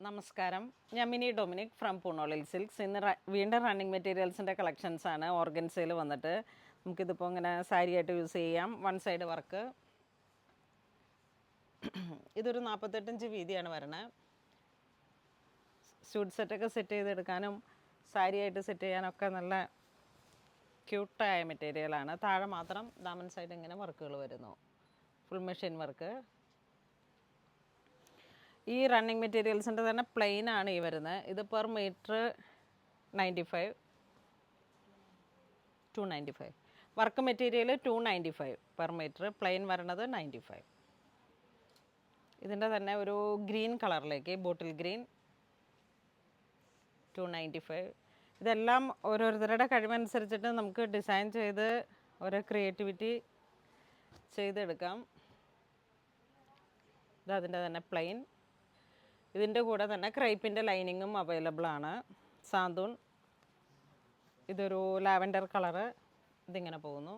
നമസ്കാരം, ഞാൻ mini Dominic from പൂണോളിൽ silks. ഇന്ന് വീണ്ടും റണ്ണിങ് മെറ്റീരിയൽസിൻ്റെ കളക്ഷൻസാണ് ഓർഗൻസയിൽ വന്നിട്ട്. നമുക്കിതിപ്പോൾ ഇങ്ങനെ സാരിയായിട്ട് യൂസ് ചെയ്യാം. One side work. ഇതൊരു 48 ഇഞ്ച് വീതിയാണ് വരണത്. സ്യൂട്ട് സെറ്റൊക്കെ സെറ്റ് ചെയ്തെടുക്കാനും സാരിയായിട്ട് സെറ്റ് ചെയ്യാനൊക്കെ നല്ല ക്യൂട്ടായ മെറ്റീരിയലാണ്. താഴെ മാത്രം ദാമൻ സൈഡ് ഇങ്ങനെ വർക്കുകൾ വരുന്നു. Full machine work. ഈ റണ്ണിങ് മെറ്റീരിയൽസിൻ്റെ തന്നെ പ്ലെയിൻ ആണ് ഈ വരുന്നത്. ഇത് per metre 95, 295. Work material 295 per metre. Plain വരണത് 95. ഇതിൻ്റെ തന്നെ ഒരു ഗ്രീൻ കളറിലേക്ക്, ബോട്ടിൽ ഗ്രീൻ, 295. ഇതെല്ലാം ഓരോരുത്തരുടെ കഴിവനുസരിച്ചിട്ട് നമുക്ക് ഡിസൈൻ ചെയ്ത് ഓരോ ക്രിയേറ്റിവിറ്റി ചെയ്തെടുക്കാം. ഇതതിൻ്റെ തന്നെ പ്ലെയിൻ. ഇതിൻ്റെ കൂടെ തന്നെ ക്രൈപ്പിൻ്റെ ലൈനിങ്ങും അവൈലബിൾ ആണ്. സാന്തൂൺ. ഇതൊരു ലാവൻഡർ കളറ്. ഇതിങ്ങനെ പോകുന്നു.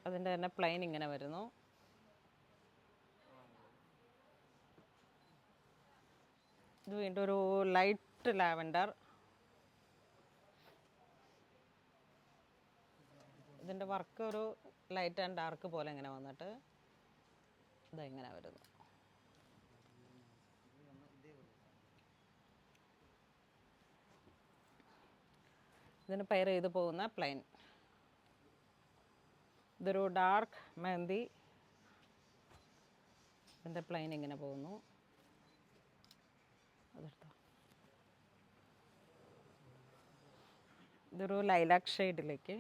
അതിൻ്റെ തന്നെ പ്ലെയിൻ ഇങ്ങനെ വരുന്നു. ഇത് വീണ്ടും ഒരു ലൈറ്റ് ലാവൻഡർ. ഇതിൻ്റെ വർക്ക് ഒരു ലൈറ്റ് ആൻഡ് ഡാർക്ക് പോലെ ഇങ്ങനെ വന്നിട്ട് ഇതെങ്ങനെ വരുന്നു. ഇതിന് പെയർ ചെയ്ത് പോകുന്ന പ്ലെയിൻ. ഇതൊരു ഡാർക്ക് മെഹന്തി. ഇതിൻ്റെ പ്ലെയിൻ ഇങ്ങനെ പോകുന്നു. അതെടുത്തോ. ഇതൊരു ലൈലാക്ക് ഷെയ്ഡിലേക്ക്.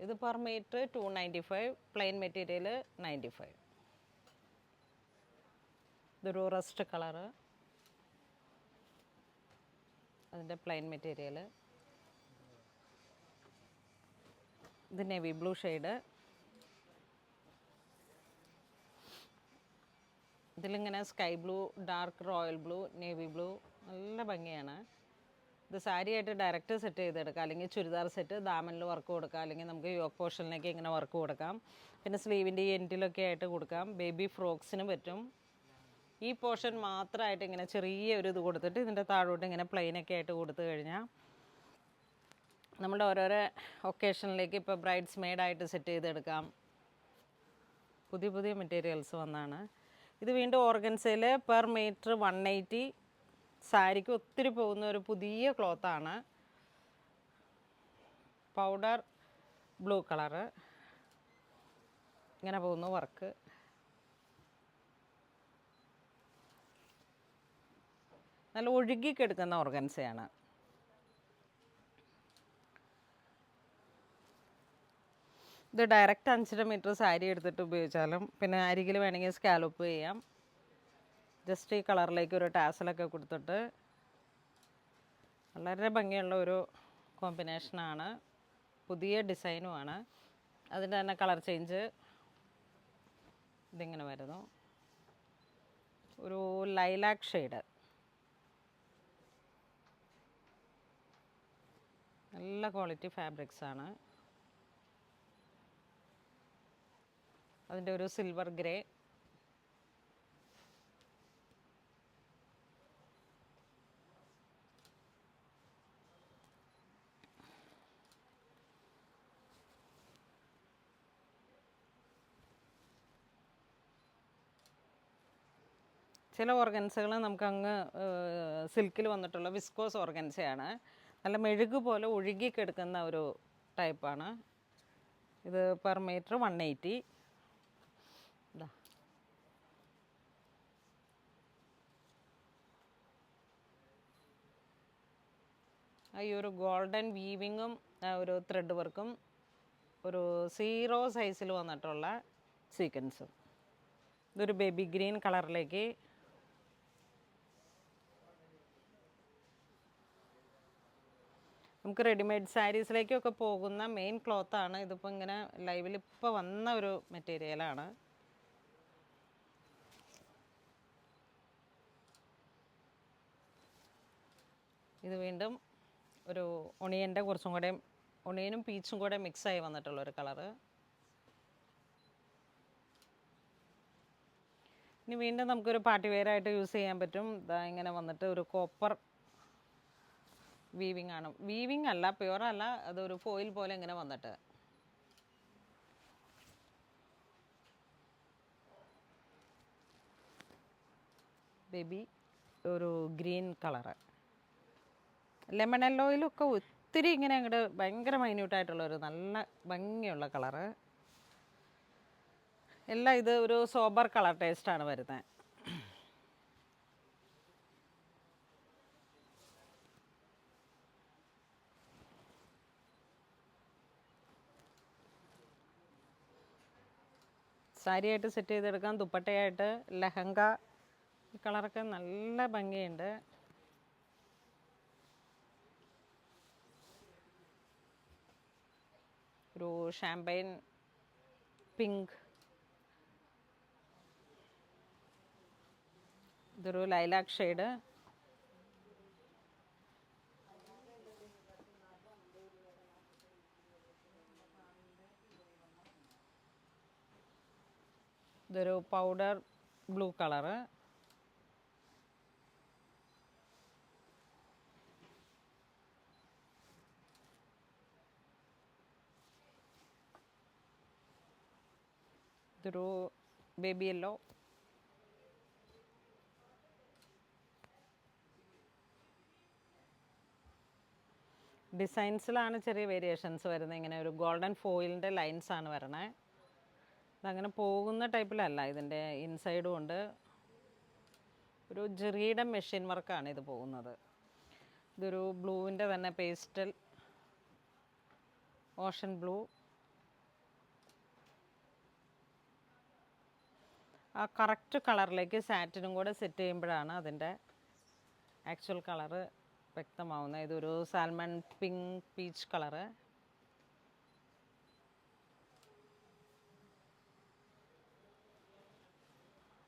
ഇത് പെർ മീറ്റർ 295, പ്ലെയിൻ മെറ്റീരിയൽ 95. ഇതൊരു റസ്റ്റ് കളറ്. അതിൻ്റെ പ്ലെയിൻ മെറ്റീരിയൽ. ഇത് നേവി ബ്ലൂ ഷെയ്ഡ്. ഇതിലിങ്ങനെ sky blue, dark royal blue, navy blue, നല്ല ഭംഗിയാണ്. ഇത് സാരിയായിട്ട് ഡയറക്റ്റ് സെറ്റ് ചെയ്തെടുക്കാം, അല്ലെങ്കിൽ ചുരിദാർ സെറ്റ് ദാമനിൽ വർക്ക് കൊടുക്കാം, അല്ലെങ്കിൽ നമുക്ക് യോക്ക് പോർഷനിലേക്ക് ഇങ്ങനെ വർക്ക് കൊടുക്കാം. പിന്നെ സ്ലീവിൻ്റെ എൻഡിലൊക്കെ ആയിട്ട് കൊടുക്കാം. ബേബി ഫ്രോക്സിന് പറ്റും. ഈ പോർഷൻ മാത്രമായിട്ട് ഇങ്ങനെ ചെറിയ ഒരു ഇത് കൊടുത്തിട്ട് ഇതിൻ്റെ താഴോട്ട് ഇങ്ങനെ പ്ലെയിനൊക്കെ ആയിട്ട് കൊടുത്തു കഴിഞ്ഞാൽ നമ്മുടെ ഓരോരോ ഒക്കേഷനിലേക്ക് ഇപ്പോൾ ബ്രൈഡ്സ് മെയ്ഡായിട്ട് സെറ്റ് ചെയ്തെടുക്കാം. പുതിയ പുതിയ മെറ്റീരിയൽസ് വന്നാണ്. ഇത് വീണ്ടും ഓർഗൻസയിൽ പെർ മീറ്റർ 180. സാരിക്ക് ഒത്തിരി പോകുന്ന ഒരു പുതിയ ക്ലോത്താണ്. Powder blue colour. ഇങ്ങനെ പോകുന്നു വർക്ക്. നല്ല ഒഴുകിക്കെടുക്കുന്ന ഓർഗൻസയാണ്. ഇത് ഡയറക്റ്റ് 5.5 മീറ്റർ സാരി എടുത്തിട്ട് ഉപയോഗിച്ചാലും, പിന്നെ അരികിൽ വേണമെങ്കിൽ സ്കാലോപ്പ് ചെയ്യാം. ജസ്റ്റ് ഈ കളറിലേക്ക് ഒരു ടാസലൊക്കെ കൊടുത്തിട്ട് വളരെ ഭംഗിയുള്ള ഒരു കോമ്പിനേഷനാണ്. പുതിയ ഡിസൈനുമാണ്. അതിൻ്റെ തന്നെ കളർ ചേഞ്ച്. ഇതിങ്ങനെ വരുന്നു. ഒരു ലൈലാക്ക് ഷെയ്ഡ്. നല്ല ക്വാളിറ്റി ഫാബ്രിക്സ് ആണ്. അതിൻ്റെ ഒരു സിൽവർ ഗ്രേ. ചില ഓർഗൻസകൾ നമുക്കങ്ങ് സിൽക്കിൽ വന്നിട്ടുള്ള വിസ്കോസ് ഓർഗൻസയാണ്. നല്ല മെഴുക് പോലെ ഒഴുകിക്കെടുക്കുന്ന ഒരു ടൈപ്പാണ്. ഇത് പെർ മീറ്റർ 180. ഇതാ. ഈ ഒരു ഗോൾഡൻ വീവിങ്ങും ഒരു ത്രെഡ് വർക്കും ഒരു 0 സൈസിൽ വന്നിട്ടുള്ള സീക്വൻസും. ഇതൊരു ബേബി ഗ്രീൻ കളറിലേക്ക്. നമുക്ക് റെഡിമെയ്ഡ് സാരീസിലേക്കൊക്കെ പോകുന്ന മെയിൻ ക്ലോത്താണ്. ഇതിപ്പോൾ ഇങ്ങനെ ലൈവിൽ ഇപ്പോൾ വന്ന ഒരു മെറ്റീരിയലാണ്. ഇത് വീണ്ടും ഒരു ഒണിയൻ്റെ കുറച്ചും കൂടെ, ഒണിയനും പീച്ചും കൂടെ മിക്സായി വന്നിട്ടുള്ളൊരു കളറ്. ഇനി വീണ്ടും നമുക്കൊരു പാർട്ടി വെയർ ആയിട്ട് യൂസ് ചെയ്യാൻ പറ്റും. ഇതാ ഇങ്ങനെ വന്നിട്ട് ഒരു കോപ്പർ വീവിങ് ആണ്. വീവിങ് അല്ല, പ്യുവർ അല്ല, അതൊരു ഫോയിൽ പോലെ ഇങ്ങനെ വന്നിട്ട്. ബേബി ഒരു ഗ്രീൻ കളറ്. ലെമൺ യെല്ലോയിലൊക്കെ ഒത്തിരി ഇങ്ങനെ അങ്ങോട്ട് ഭയങ്കര മൈന്യൂട്ടായിട്ടുള്ളൊരു നല്ല ഭംഗിയുള്ള കളറ്. എല്ലാം ഇത് ഒരു സോബർ കളർ ടേസ്റ്റാണ് വരുന്നത്. സാരിയായിട്ട് സെറ്റ് ചെയ്തെടുക്കാം, ദുപ്പട്ടയായിട്ട്, ലെഹങ്ക. ഈ കളറൊക്കെ നല്ല ഭംഗിയുണ്ട്. ഒരു ഷാമ്പൈൻ പിങ്ക്, ഇതൊരു ലൈലാക്ക് ഷെയ്ഡ്. ഇതൊരു പൗഡർ ബ്ലൂ കളറ്. ഇതൊരു ബേബി യെല്ലോ. ഡിസൈൻസിലാണ് ചെറിയ വേരിയേഷൻസ് വരുന്നത്. ഇങ്ങനെ ഒരു ഗോൾഡൻ ഫോയിലിൻ്റെ ലൈൻസ് ആണ് വരണേ. അതങ്ങനെ പോകുന്ന ടൈപ്പിലല്ല, ഇതിൻ്റെ ഇൻസൈഡും ഉണ്ട്. ഒരു ജെറിയുടെ മെഷീൻ വർക്കാണ് ഇത് പോകുന്നത്. ഇതൊരു ബ്ലൂവിൻ്റെ തന്നെ പേസ്റ്റൽ ഓഷൻ ബ്ലൂ. ആ കറക്റ്റ് കളറിലേക്ക് സാറ്റിനും കൂടെ സെറ്റ് ചെയ്യുമ്പോഴാണ് അതിൻ്റെ ആക്ച്വൽ കളറ് വ്യക്തമാവുന്നത്. ഇതൊരു സാൽമൺ പിങ്ക് പീച്ച് കളറ്.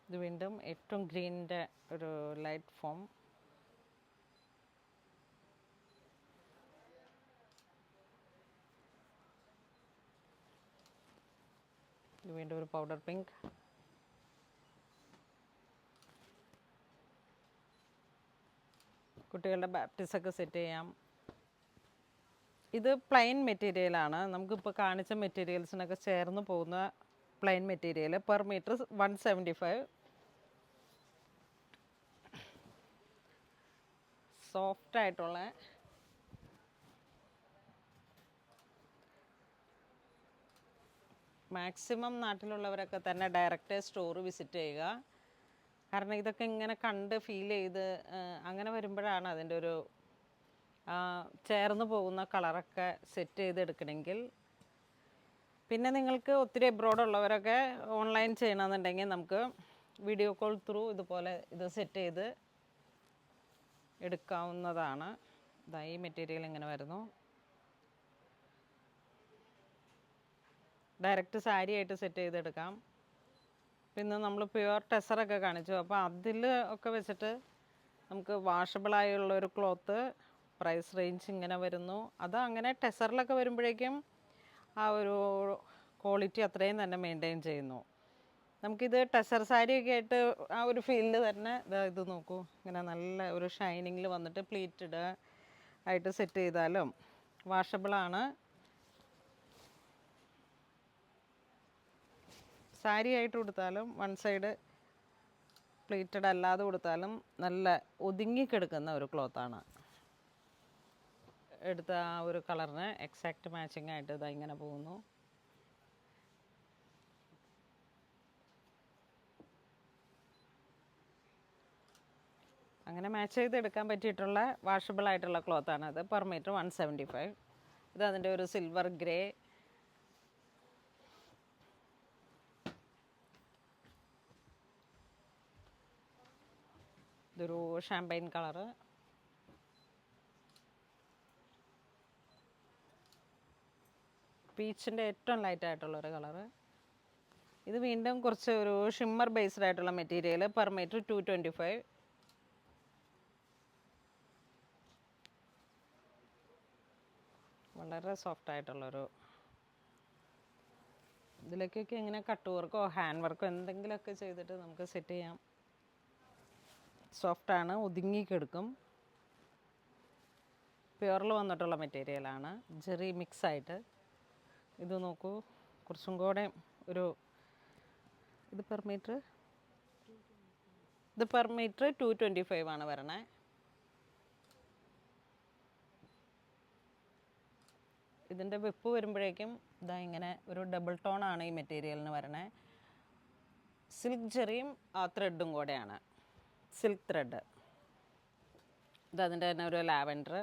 ഇത് വീണ്ടും ഏറ്റവും ഗ്രീനിൻ്റെ ഒരു ലൈറ്റ് ഫോം. ഇത് വീണ്ടും ഒരു പൗഡർ പിങ്ക്. കുട്ടികളുടെ ബാപ്റ്റിസൊക്കെ സെറ്റ് ചെയ്യാം. ഇത് പ്ലെയിൻ മെറ്റീരിയലാണ്. നമുക്കിപ്പോൾ കാണിച്ച മെറ്റീരിയൽസിനൊക്കെ ചേർന്ന് പോകുന്ന plain material. Per metre 175. Soft ആയിട്ടുള്ള മാക്സിമം നാട്ടിലുള്ളവരൊക്കെ തന്നെ ഡയറക്റ്റ് സ്റ്റോർ വിസിറ്റ് ചെയ്യുക. കാരണം ഇതൊക്കെ ഇങ്ങനെ കണ്ട് ഫീൽ ചെയ്ത് അങ്ങനെ വരുമ്പോഴാണ് അതിൻ്റെ ഒരു ചേർന്ന് പോകുന്ന കളറൊക്കെ സെറ്റ് ചെയ്തെടുക്കണമെങ്കിൽ. പിന്നെ നിങ്ങൾക്ക് ഒത്തിരി എബ്രോഡ് ഉള്ളവരൊക്കെ ഓൺലൈൻ ചെയ്യണമെന്നുണ്ടെങ്കിൽ നമുക്ക് വീഡിയോ കോൾ ത്രൂ ഇതുപോലെ ഇത് സെറ്റ് ചെയ്ത് എടുക്കാവുന്നതാണ്. ഈ മെറ്റീരിയൽ ഇങ്ങനെ വരുന്നു. ഡയറക്റ്റ് സാരി ആയിട്ട് സെറ്റ് ചെയ്തെടുക്കാം. പിന്നെ നമ്മൾ പ്യുവർ ടെസറൊക്കെ കാണിച്ചു. അപ്പോൾ അതിൽ ഒക്കെ വെച്ചിട്ട് നമുക്ക് വാഷബിളായുള്ളൊരു ക്ലോത്ത് പ്രൈസ് റേഞ്ച് ഇങ്ങനെ വരുന്നു. അത് അങ്ങനെ ടെസറിലൊക്കെ വരുമ്പോഴേക്കും ആ ഒരു ക്വാളിറ്റി അത്രയും തന്നെ മെയിൻറ്റെയിൻ ചെയ്യുന്നു. നമുക്കിത് ടെസർ സാരിയൊക്കെ ആയിട്ട് ആ ഒരു ഫീൽഡ് തന്നെ ഇത് നോക്കൂ, ഇങ്ങനെ നല്ല ഒരു ഷൈനിങ്ങിൽ വന്നിട്ട് പ്ലീറ്റഡ് ആയിട്ട് സെറ്റ് ചെയ്താലും വാഷബിളാണ്. സാരി ആയിട്ട് കൊടുത്താലും വൺ സൈഡ് പ്ലീറ്റഡ് അല്ലാതെ കൊടുത്താലും നല്ല ഒതുങ്ങിക്കെടുക്കുന്ന ഒരു ക്ലോത്താണ്. എടുത്ത ആ ഒരു കളറിന് എക്സാക്റ്റ് മാച്ചിങ് ആയിട്ട് ഇതാ ഇങ്ങനെ പോകുന്നു. അങ്ങനെ മാച്ച് ചെയ്ത് എടുക്കാൻ പറ്റിയിട്ടുള്ള വാഷബിൾ ആയിട്ടുള്ള ക്ലോത്താണ് അത്. Per metre 175. ഇത് അതിൻ്റെ ഒരു സിൽവർ ഗ്രേ. ഇതൊരു ഷാമ്പൈൻ കളറ്. പീച്ചിൻ്റെ ഏറ്റവും ലൈറ്റായിട്ടുള്ളൊരു കളറ്. ഇത് വീണ്ടും കുറച്ച് ഒരു ഷിമ്മർ ബേസ്ഡ് ആയിട്ടുള്ള മെറ്റീരിയൽ. Per metre 225. വളരെ സോഫ്റ്റ് ആയിട്ടുള്ളൊരു ഇതിലേക്കൊക്കെ ഇങ്ങനെ കട്ട് വർക്കോ ഹാൻഡ് വർക്കോ എന്തെങ്കിലുമൊക്കെ ചെയ്തിട്ട് നമുക്ക് സെറ്റ് ചെയ്യാം. സോഫ്റ്റാണ്, ഒതുങ്ങി കിടക്കും. പ്യുവറിൽ വന്നിട്ടുള്ള മെറ്റീരിയലാണ്, ജെറി മിക്സായിട്ട്. ഇത് നോക്കൂ, കുറച്ചും കൂടെ ഒരു ഇത് പെർ മീറ്റർ 225 ആണ് വരണേ. ഇതിൻ്റെ വെപ്പ് വരുമ്പോഴേക്കും ഇതാ ഇങ്ങനെ ഒരു ഡബിൾ ടോണാണ് ഈ മെറ്റീരിയലിന് വരണേ. സിൽക്ക് ജെറിയും ആ ത്രെഡും കൂടെയാണ്, സിൽക്ക് ത്രെഡ്. ഇതതിൻ്റെ തന്നെ ഒരു ലാവൻഡർ.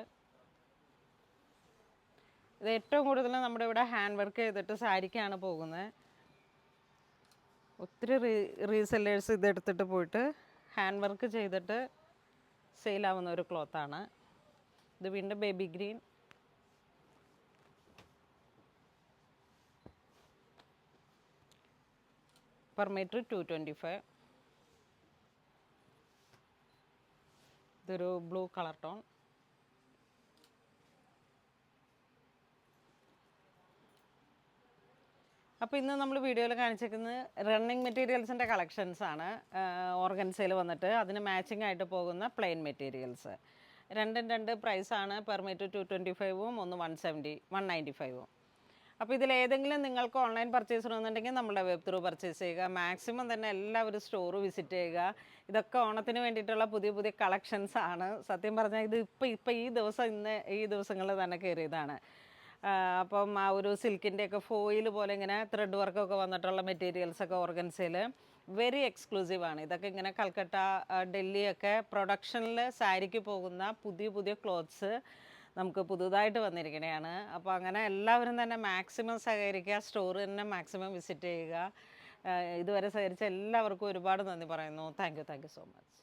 ഇത് ഏറ്റവും കൂടുതൽ നമ്മുടെ ഇവിടെ ഹാൻഡ് വർക്ക് ചെയ്തിട്ട് സാരിക്കാണ് പോകുന്നത്. ഒത്തിരി റീസെല്ലേഴ്സ് ഇതെടുത്തിട്ട് പോയിട്ട് ഹാൻഡ് വർക്ക് ചെയ്തിട്ട് സെയിലാവുന്ന ഒരു ക്ലോത്താണ്. ഇത് വീണ്ടും ബേബി ഗ്രീൻ. Per metre 225. ഇതൊരു ബ്ലൂ കളർ ടോൺ. അപ്പോൾ ഇന്ന് നമ്മൾ വീഡിയോയിൽ കാണിച്ചിരിക്കുന്നത് റണ്ണിങ് മെറ്റീരിയൽസിൻ്റെ കളക്ഷൻസാണ്. ഓർഗൻസയിൽ വന്നിട്ട് അതിന് മാച്ചിങ് ആയിട്ട് പോകുന്ന പ്ലെയിൻ മെറ്റീരിയൽസ്. രണ്ടും രണ്ട് പ്രൈസാണ്. പെർ മീറ്റർ 225ഉം ഒന്ന് 195ഉം. അപ്പോൾ ഇതിലേതെങ്കിലും നിങ്ങൾക്ക് ഓൺലൈൻ പർച്ചേസ് ചെയ്യണമെന്നുണ്ടെങ്കിൽ നമ്മുടെ വെബ് ത്രൂ പർച്ചേസ് ചെയ്യുക. മാക്സിമം തന്നെ എല്ലാവരും സ്റ്റോർ വിസിറ്റ് ചെയ്യുക. ഇതൊക്കെ ഓണത്തിന് വേണ്ടിയിട്ടുള്ള പുതിയ പുതിയ കളക്ഷൻസ് ആണ്. സത്യം പറഞ്ഞാൽ ഇത് ഇപ്പോൾ ഈ ദിവസങ്ങളിൽ തന്നെ കയറിയതാണ്. അപ്പം ആ ഒരു സിൽക്കിൻ്റെയൊക്കെ ഫോയിൽ പോലെ ഇങ്ങനെ ത്രെഡ് വർക്കൊക്കെ വന്നിട്ടുള്ള മെറ്റീരിയൽസൊക്കെ ഓർഗൻസയിൽ വെരി എക്സ്ക്ലൂസീവാണ്. ഇതൊക്കെ ഇങ്ങനെ കൽക്കട്ട, ഡൽഹിയൊക്കെ പ്രൊഡക്ഷനിൽ സാരിക്ക് പോകുന്ന പുതിയ പുതിയ ക്ലോത്ത്സ് നമുക്ക് പുതുതായിട്ട് വന്നിരിക്കുകയാണ്. അപ്പോൾ അങ്ങനെ എല്ലാവരും തന്നെ മാക്സിമം സഹകരിക്കുക, സ്റ്റോർ തന്നെ മാക്സിമം വിസിറ്റ് ചെയ്യുക. ഇതുവരെ സഹകരിച്ച എല്ലാവർക്കും ഒരുപാട് നന്ദി പറയുന്നു. Thank you so much.